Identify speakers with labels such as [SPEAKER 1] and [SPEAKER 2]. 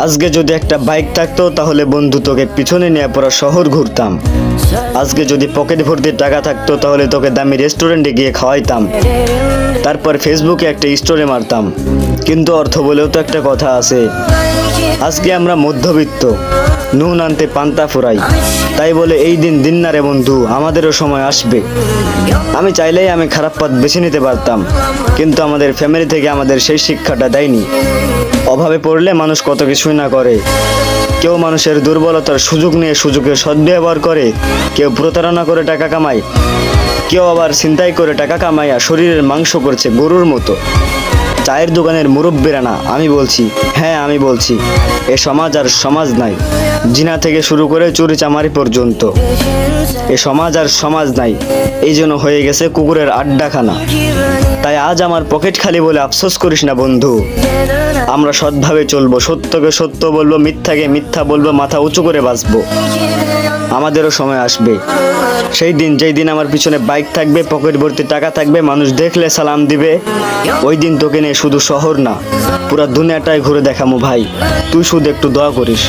[SPEAKER 1] আজকে যদি একটা বাইক থাকতো তাহলে বন্ধু তোকে পিছনে নিয়ে পুরো শহর ঘুরতাম। আজকে যদি পকেট ভর্তি টাকা থাকতো তাহলে তোকে দামি রেস্টুরেন্টে গিয়ে খাওয়াইতাম, তারপর ফেসবুকে একটা স্টোরি মারতাম। কিন্তু অর্থ বলেও তো একটা কথা আছে। আজকে আমরা মধ্যবিত্ত, নুন আনতে পান্তা ফুরাই। তাই বলে এই দিন দিন না রে বন্ধু, আমাদেরও সময় আসবে। আমি চাইলেই আমি খারাপ পথ বেছে নিতে পারতাম, কিন্তু আমাদের ফ্যামিলি থেকে আমাদের সেই শিক্ষাটা দেয়নি। অভাবে পড়লে মানুষ কত কিছুই না করে। কেউ মানুষের দুর্বলতার সুযোগ নিয়ে সুযোগের সদ্ব্যবহার করে, কেউ প্রতারণা করে টাকা কামায়, কেউ আবার ছিনতাই করে টাকা কামাইয়া শরীরের মাংস করছে গরুর মতো। চায়ের দোকানের মুরব্বীরা না, আমি বলছি, হ্যাঁ আমি বলছি, এ সমাজ আর সমাজ নাই। জিনা থেকে শুরু করে চুরি চামারি পর্যন্ত এ সমাজ আর সমাজ নাই। এই জন্য হয়ে গেছে কুকুরের আড্ডাখানা। তাই আজ আমার পকেট খালি বলে আফসোস করিস না বন্ধু। আমরা সৎভাবে চলবো, সত্যকে সত্য বলবো, মিথ্যাকে মিথ্যা বলবো, মাথা উঁচু করে বাঁচবো। আমাদেরও সময় আসবে, সেই দিন যেই দিন আমার পিছনে বাইক থাকবে, পকেট ভর্তি টাকা থাকবে, মানুষ দেখলে সালাম দিবে। ওই দিন তোকে নিয়ে শুধু শহর না, পুরা দুনিয়াটাই ঘুরে দেখামু ভাই। তুই শুধু একটু দোয়া করিস।